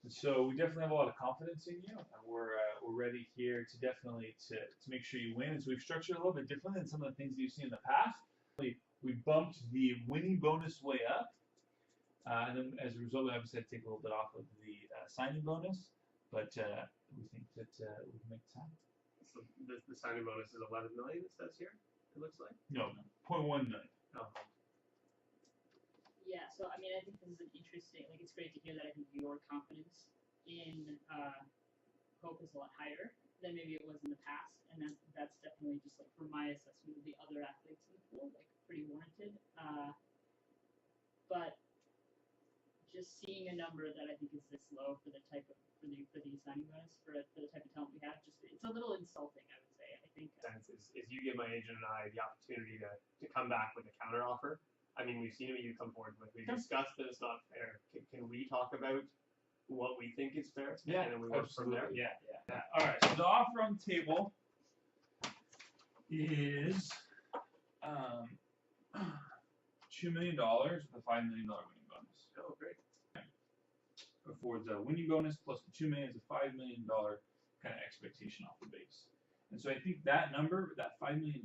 So we definitely have a lot of confidence in you, and we're ready here to definitely to make sure you win. And so we've structured it a little bit differently than some of the things that you've seen in the past. We bumped the winning bonus way up, and then as a result, we obviously had to take a little bit off of the signing bonus. But we think that we can make this happen. So the signing bonus is 11 million. It says here. It looks like. No, 0.1 million. Oh. Yeah, so I mean, I think this is an interesting. Like, it's great to hear that. I think your confidence in Hope is a lot higher than maybe it was in the past, and that's definitely just like from my assessment of the other athletes in the pool, like pretty warranted. But just seeing a number that I think is this low for the type of for the signing bonus for the type of talent we have, just it's a little insulting, I would say. I think Sense is you give my agent and I the opportunity to come back with a counter offer. I mean, we've seen what you come forward with. We've discussed that it's not fair. Can we talk about what we think is fair? Yeah, and then we work from there. Yeah. All right. So the offer on the table is $2 million with a $5 million winning bonus. Oh, great. For the winning bonus plus the $2 million is a $5 million kind of expectation off the base. And so I think that number, that $5 million,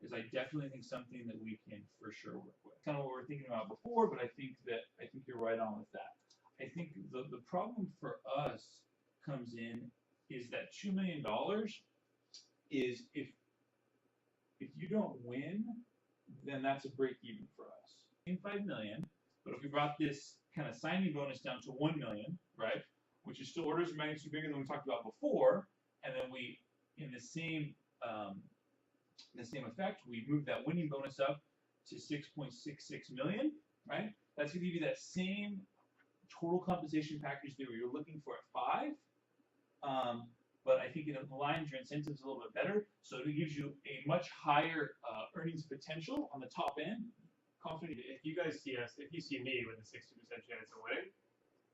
is I definitely think something that we can for sure work with. Kind of what we were thinking about before, but I think you're right on with that. I think the problem for us comes in is that $2 million is if you don't win, then that's a break even for us. In $5 million, but if we brought this kind of signing bonus down to $1 million, right, which is still orders of magnitude bigger than we talked about before, and then we in the same effect, we move that winning bonus up to 6.66 million, right? That's going to give you that same total compensation package that you're looking for at 5. But I think it aligns your incentives a little bit better, so it gives you a much higher earnings potential on the top end. Confident. If you guys see us, if you see me with a 60% chance of winning,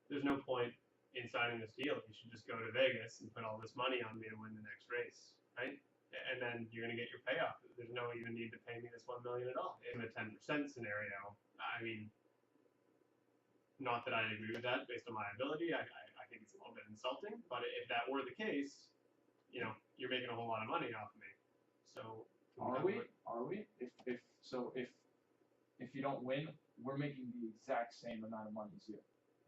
there's no point in signing this deal. You should just go to Vegas and put all this money on me to win the next race, right? And then you're going to get your payoff. There's no even need to pay me this $1 million at all. In the 10% scenario, I mean, not that I agree with that based on my ability. I think it's a little bit insulting. But if that were the case, you know, you're making a whole lot of money off of me. So are we? If you don't win, we're making the exact same amount of money as you.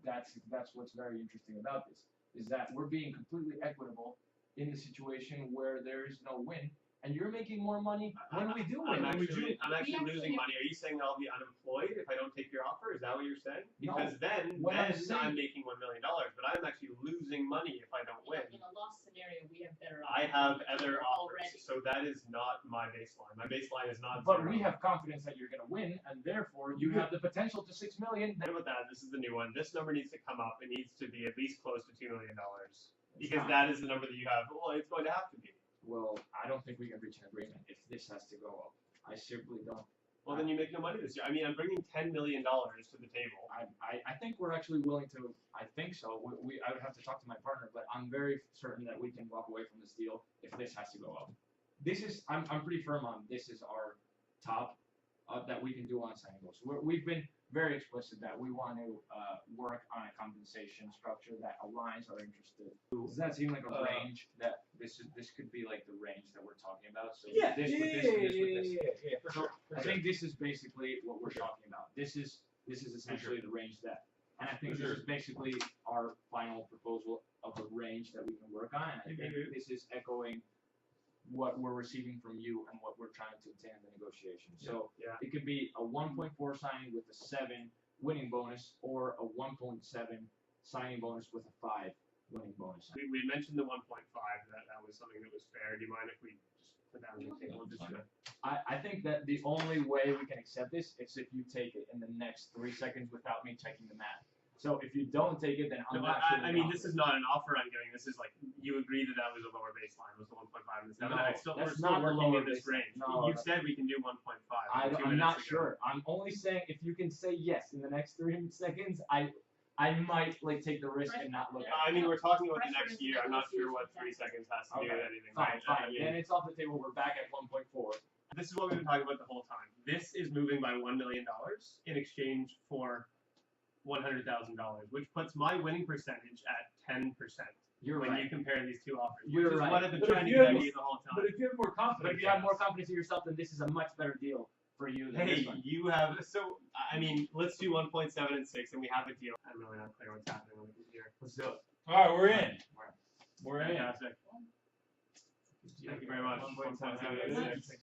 That's what's very interesting about this, is that we're being completely equitable in the situation where there is no win, and you're making more money when we do win. I'm actually losing money. Are you saying I'll be unemployed if I don't take your offer? Is that what you're saying? Because No. then I'm making $1 million, but I'm actually losing money if I don't win. in a loss scenario, we have better I offers. have other offers, already. so that is not my baseline. My baseline is not But 0. we have confidence that you're going to win, and therefore you have the potential to $6 million. What about that? This is the new one. This number needs to come up. It needs to be at least close to $2 million. Because that is the number that you have. Well, it's going to have to be. Well, I don't think we can reach an agreement if this has to go up. I simply don't. Well, then you make no money this year. I mean, I'm bringing $10 million to the table. I think we're actually willing to. I think so. I would have to talk to my partner, but I'm very certain that we can walk away from this deal if this has to go up. I'm pretty firm on this is our top that we can do on signing goals. We've been very explicit that we want to work on a compensation structure that aligns our interests. Does that seem like a range that this could be like the range that we're talking about? So Yeah, for sure. I think this is basically what we're talking about. This is essentially the range that, and I think this is basically our final proposal of a range that we can work on. And I think this is echoing what we're receiving from you and what we're trying to obtain in the negotiation. So it could be a 1.4 signing with a 7 winning bonus, or a 1.7 signing bonus with a 5 winning bonus. We mentioned the 1.5. That was something that was fair. Do you mind if we just put that on the table? I think that the only way we can accept this is if you take it in the next 3 seconds without me checking the math. So if you don't take it, then I'm not sure. I mean, this is not an offer I'm giving. This is like, you agree that was a lower baseline, was the 1.5 and the 7. No, we're still working in this range. No, You've said we can do 1.5. I'm not sure. I'm only saying if you can say yes in the next 3 seconds, I might like take the risk and not look at it. I mean, we're talking about the next year. I'm not sure what 3 seconds has to do with anything. Fine. Then it's off the table. We're back at 1.4. This is what we've been talking about the whole time. This is moving by $1 million in exchange for $100,000, which puts my winning percentage at 10%. You're when right. you compare these two offers, You're which is right. what I've been But trying to if you get have at you the whole time. But if you have more confidence, But if you have more confidence in yourself, then this is a much better deal for you than Hey, this one. you have, so, I mean, let's do 1.7 and 6 and we have a deal. I'm really not clear what's happening over here. Let's do it. all right, we're in. We're in. Fantastic. Thank you very much. 1.7 1.7 and 6.